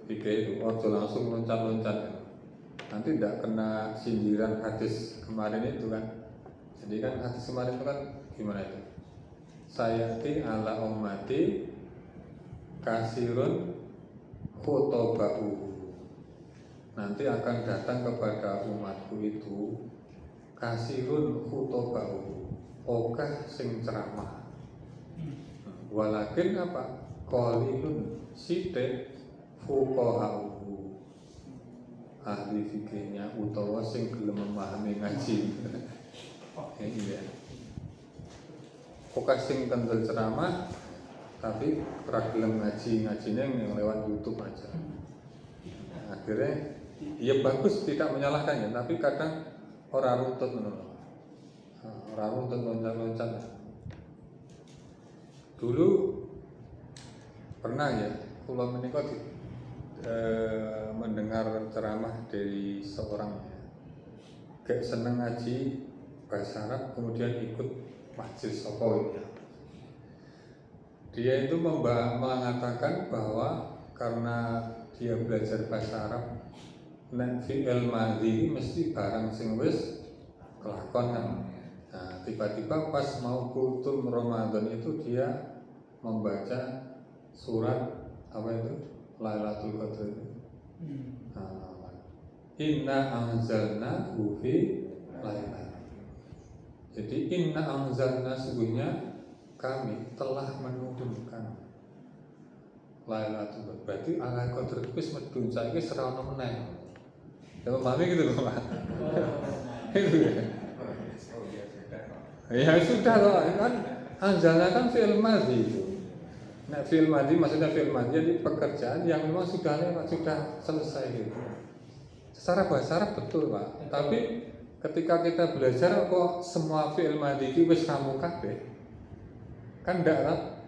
Tiga itu ojo langsung loncat-loncat. Nanti tidak kena sindiran hadis kemarin itu kan. Jadi kan hadis kemarin itu kan gimana itu? Sayati ala ummati kasirun khutoba'u. Nanti akan datang kepada umatku itu kasirun khutoba'u, okah sing ceramah. Walakin apa? Qalilun sithik fuqaha'u, ahli fikihnya utawa sing gelem memahami ngaji. Iya. Okah sing kendel ceramah tapi ora gelem ngaji-ngajine yang lewat YouTube aja. Akhirnya ya bagus tidak menyalahkan ya, tapi kadang orang runtut menurut. Orang runtut loncat-loncat. Dulu pernah ya, kula menika mendengar ceramah dari seorang gak seneng ngaji bahasa Arab kemudian ikut majelis apa ya. Dia itu mengatakan bahwa karena dia belajar bahasa Arab, nek fi'il madhi mesti barang sing wis kelakon kan. Nah, tiba-tiba pas mau kultum Ramadan itu dia membaca surat apa itu? Lailatul Qadar itu. Inna anzalnahu fi lailatul. Jadi inna anzalna sesungguhnya kami telah menurunkan Lailatul Qadar. Berarti Lailatul Qadar wis medun saiki ora ono meneh. Ya memahami gitu loh Pak. Itu ya. Ya sudah loh, kan anzalna kan fi'il madhi itu. Nah fi'il madhi maksudnya fi'il madhi jadi pekerjaan yang memang sudah lewat, sudah selesai gitu. Secara bahasa Arab betul Pak, tapi ketika kita belajar kok semua fi'il madhi itu wis kamu kabeh. Kan enggak kan?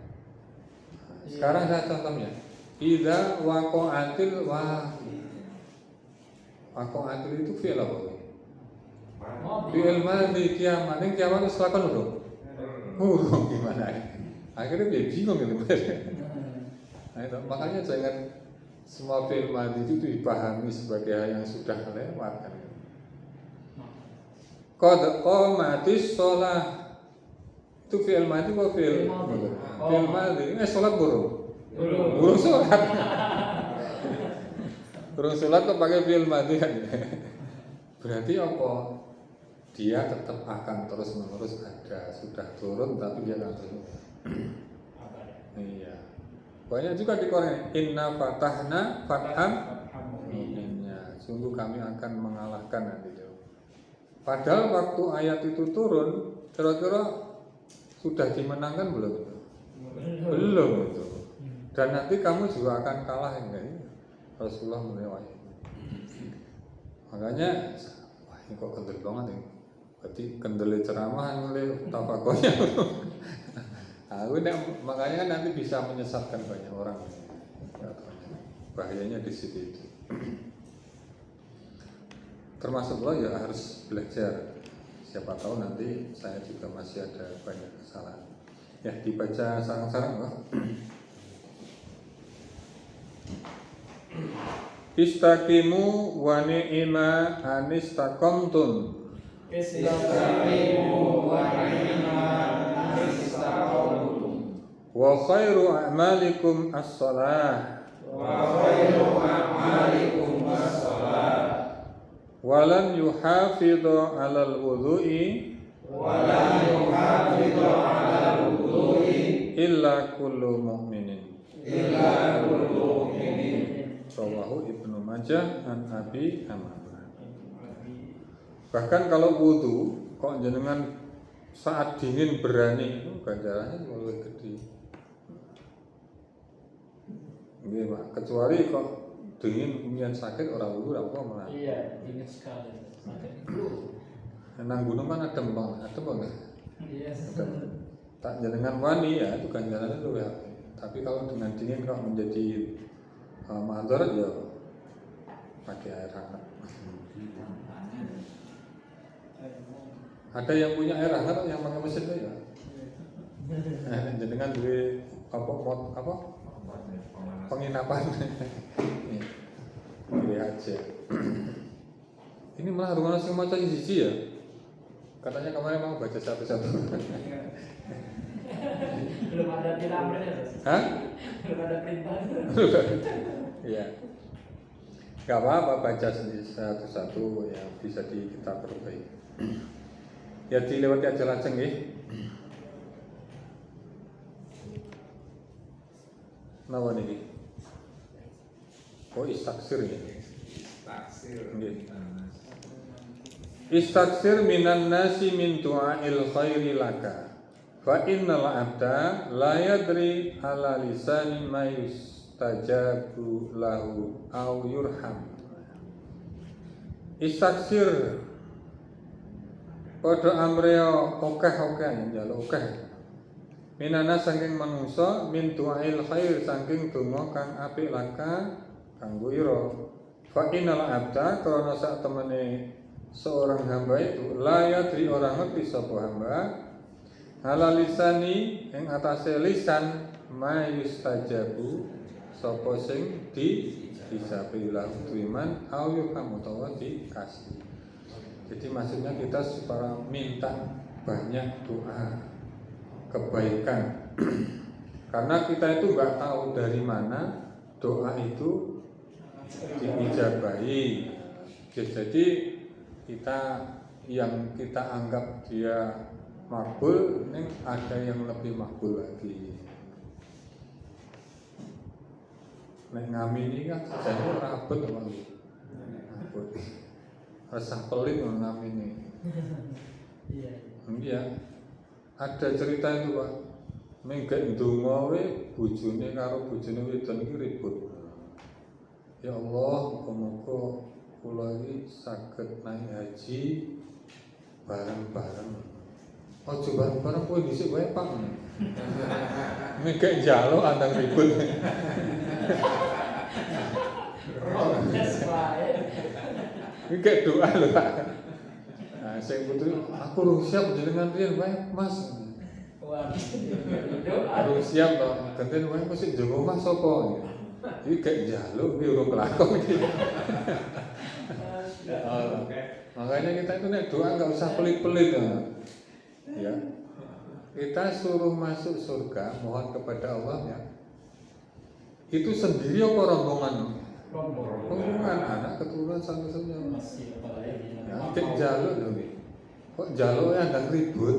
Sekarang saya contohnya, Idza waqa'atil waqa'atil itu fi'il apa? Fi'il madhi kiamat. Ning kiamat wis lakon lho. Gimana ini? Akhirnya dia bingung gitu. Nah, makanya jangan semua fi'il madhi itu dipahami sebagai hal yang sudah lewat kan. Qad qamatis shalah. Itu fi'il madhi apa fi'il madhi? Fi'il madhi. Salat burung. Burung salat. Burung salat kok pakai fi'il madhi kan. Berarti apa? Dia tetap akan terus-menerus ada, sudah turun tapi dia akan terus. Iya. Banyak juga di Quran. Inna fatahna fatham mubinnya. Sungguh kami akan mengalahkan nanti. Padahal waktu ayat itu turun, kira-kira sudah dimenangkan belum? Belum itu. Dan nanti kamu juga akan kalah enggak? Rasulullah menilai. Makanya, wah ini kok kendel banget ini. Berarti kendele ceramah, kendele tafakohnya. Makanya kan nanti bisa menyesatkan banyak orang. Bahayanya di situ itu. Termasuk lo ya harus belajar. Siapa tahu nanti saya juga masih ada banyak kesalahan. Ya dibaca sarang-sarang loh. Istaqimu wa ni'ma anistaqamtum. Istaqimu wa ni'ma anistaqamtum. Wa khairu a'malikum as-salah. Wa khairu a'malikum as-salah. Walan yuhafidhu 'alal wudhu'i illa kullu mu'minin. Rawahu Ibnu Majah an Abi Amamah. Bahkan kalau wudu kok jenengan saat dingin berani itu ganjarannya lebih gede. Nggih, Pak. Kecuali kok dingin kemudian sakit orang wudu apa malah. Iya, dingin sekali. Sakit flu. Nang gunung kan adem banget, adem banget. Iya. Tak jenengan wani ya itu ganjarannya lebih apik. Tapi kalau dengan dingin kok menjadi madarat ya pakai air hangat. Ada yang punya air hangat yang pakai mesin itu ya. Jenengan duwe apa? Penginapan. Boleh aja. Ini malah rumah sing maca siji ya. Katanya kemarin mau baca satu-satu. Belum ada tilamnya. Hah? Belum ada perintah. Iya. Gak apa-apa baca sendiri satu-satu yang bisa kita perbaiki. Ya dilewati aja lajeng nggih. Napa niki? Oh istaksir ya. Nggih. Istaksir minan nasi min du'ail khairi laka. Fa innal abda la yadri ala lisani ma yustajabu lahu au yurham. Istaksir padha amreo okeh-okeh njaluk okeh. Minana saking manungsa min du'ail khair saking donga kang apik laka kanggo ira. Fa innal abda krana sak temene seorang hamba itu layadri orang ngerti sapa hamba halalisani ing atase lisan ma yustajabu sapa sing disabilah iman au yukamu tawa dikasih. Jadi maksudnya kita supaya minta banyak doa kebaikan karena kita itu nggak tahu dari mana doa itu diijabahi. Jadi kita yang kita anggap dia makbul, ini ada yang lebih makbul lagi. Nek ngamini kan jadi rabet apa gitu. Rasa pelit ngamini. Iya. Iya. Ada cerita itu Pak. Mengke ndonga we bojone karo bojone wedon iki ribut. Ya Allah, muga-muga kula iki saged naik haji bareng-bareng. Ojo bareng-bareng kowe dhisik wae Pak. Mikir njaluk antang ribut. Protes wae. Mikir doa lho Pak. Nah, saya butuh aku urung siap jenengan riyen wae Mas. Waduh. Urung siap to. Genten wae mesti njogo Mas sapa. Iki gak njaluk iki urung kelakon iki. Makanya kita itu nek doa nggak usah pelit-pelit ya. Kita suruh masuk surga, mohon kepada Allah ya. Itu sendiri apa rombongan? Rombongan anak keturunan sampai saja. Masih apa lagi? Ya, cek jaluk loh. Kok jaluknya ada ribut?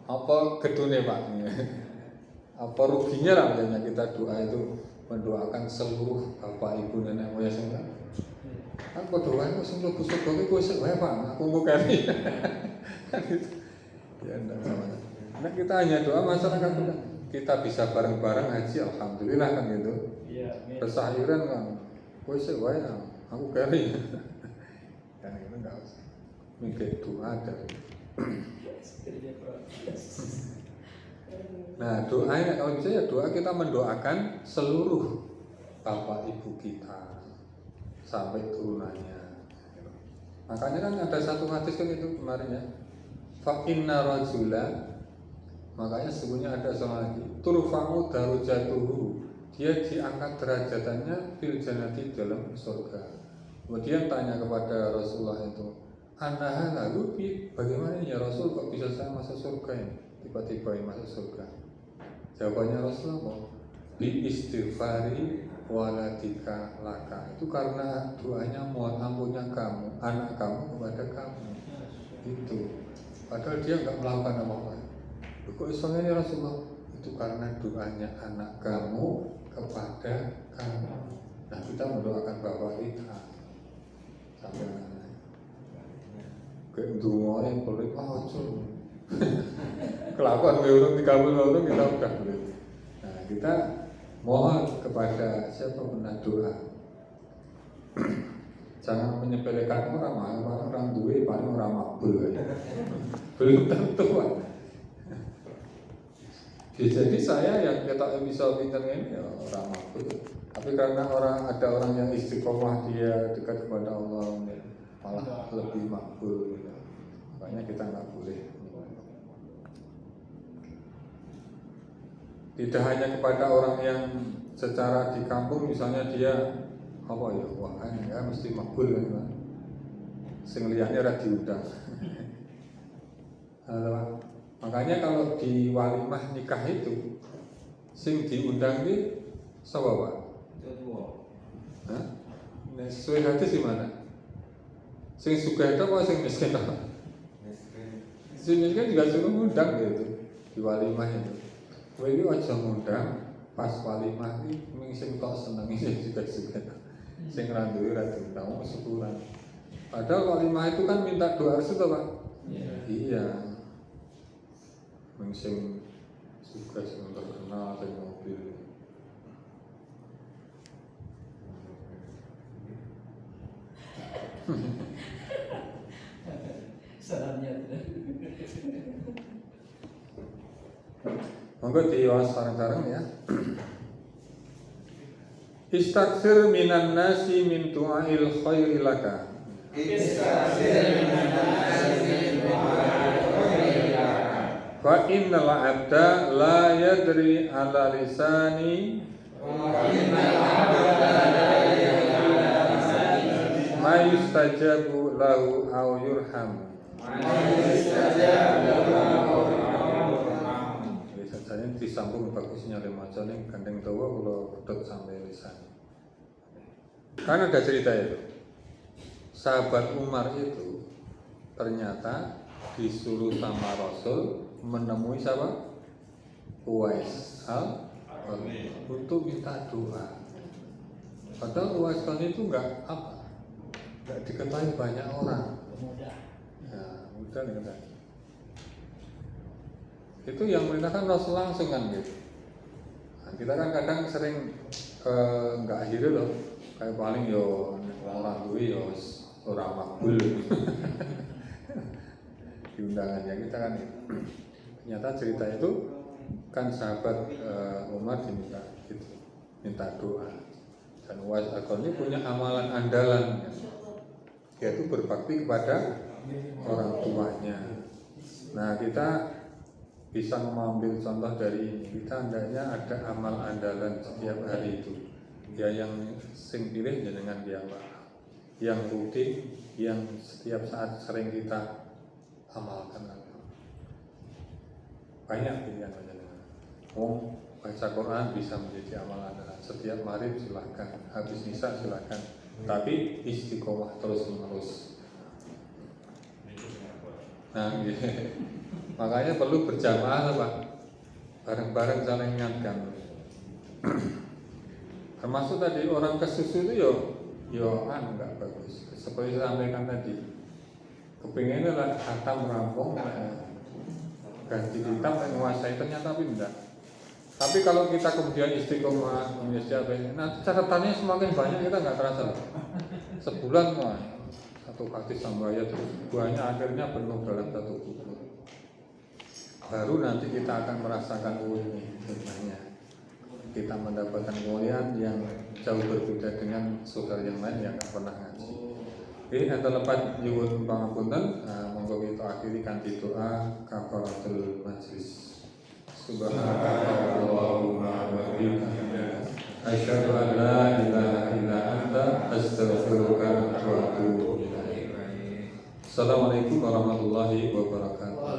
Apa gedune Pak? Apa ruginya lah kita doa itu mendoakan seluruh bapak ibu nenek moyang semua. Aku doa itu semua busuk-busuk itu busuk wae Pak, aku mau kali. Ya enggak sama. Nah kita hanya doa masyarakat kita bisa bareng-bareng haji, alhamdulillah kan gitu. Iya. Pesahiran kan, busuk wae, aku kali. Kan itu enggak usah. Mikir doa dari. Nah doanya kalau bisa ya doa kita mendoakan seluruh bapak ibu kita sampai turunannya. Makanya kan ada satu hadis kan itu kemarin ya. Fa inna rajula, makanya sebenarnya ada seorang lagi turfa'u darajatuhu, dia diangkat derajatnya fil jannati dalam surga. Kemudian tanya kepada Rasulullah itu, "Annaha lalu bagaimana ya Rasul kok bisa saya masuk surga ini? Tiba-tiba masuk surga." Jawabannya Rasulullah, "Li istighfari waladika laka." Itu karena doanya mohon ampunnya kamu, anak kamu kepada kamu. Itu. Padahal dia enggak melakukan apa-apa. Kok istilahnya ini Rasulullah? Itu karena doanya anak kamu kepada kamu. Nah kita mendoakan bapak kita sampai anak. Kayak doa yang boleh ojo. Kelakuan urung 30 kita udah boleh. Nah kita mohon kepada siapa pernah doa. Jangan menyepelekan orang duwe paling orang makbul. Belum tentu. Jadi saya yang kita bisa pintar ini ya orang makbul. Tapi karena ada orang yang istiqomah dia dekat kepada Allah malah lebih makbul. Gitu. Makanya kita nggak boleh. Tidak hanya kepada orang yang secara di kampung misalnya dia apa ya, wah ya mesti makbul kan, sing liyane ora diundang. Makanya kalau di walimah nikah itu sing diundang di sapa Pak? Hah? Nah, sesuai hadis di mana? Sing sugih itu apa sing miskin? Sing miskin juga suruh ngundang gitu di walimah itu. Kowe iki aja ngundang pas walimah iki mung sing tok senengi sing juga-juga. Sing ra duwe ra diundang syukuran. Padahal walimah itu kan minta doa restu Pak. Iya. Mung sing sukses sing terkenal sing mobil. Salamnya. Monggo diwaos sareng-sareng ya. Istaghfir minan nasi min du'ail khairi laka. Istaghfir minan nasi min du'ail khairi laka. Fa innal 'abda la yadri 'ala lisani ma yustajabu lahu aw yurham. Sajane disambung bagusnya lemaca ning gandeng dawa kula pedhot sampai lisan. Kan ada cerita itu. Sahabat Umar itu ternyata disuruh sama Rasul menemui siapa? Uwais al-Qarni untuk minta doa. Padahal Uwais al-Qarni itu enggak diketahui banyak orang. Ya, mudah diketahui. Itu yang merintahkan Rasul langsung kan gitu. Nah, kita kan kadang sering enggak akhirnya loh. Kayak paling yo orang duwe yo ora makbul. di undangannya kita kan. Ternyata cerita itu kan sahabat Umar diminta gitu, minta doa. Dan Uwais Al-Qarni punya amalan andalan, yaitu berbakti kepada orang tuanya. Nah, kita bisa mengambil contoh dari ini. Kita hendaknya ada amal andalan setiap hari itu. Ya yang sing pilih jenengan dia yang rutin, yang setiap saat sering kita amalkan. Banyak pilihan jenengan. Baca Quran bisa menjadi amal andalan. Setiap maghrib silahkan, habis isya silahkan. Tapi istiqomah terus menerus. Nah, gitu. Makanya perlu berjamaah Pak, bareng-bareng saling mengingatkan. Termasuk tadi orang kesusu itu yo enggak bagus. Seperti saya sampaikan tadi, kepinginnya lah hatam rampung, ganti hitam menguasai, ternyata tidak. Tapi kalau kita kemudian istiqomah menjadi nanti catatannya semakin banyak, kita nggak terasa. Sebulan mah satu hadis tambahnya terus buahnya akhirnya penuh dalam satu buku. Baru nanti kita akan merasakan ini sebenarnya. Kita mendapatkan kemuliaan yang jauh berbeda dengan saudara yang lain yang nggak pernah ngaji. Oke, enten lepat nyuwun pangapunten, monggo kita akhiri kanthi doa kafaratul majlis. Subhanakallahumma wa bihamdika asyhadu an la ilaha illa anta astaghfiruka wa atubu ilaik. Assalamualaikum warahmatullahi wabarakatuh.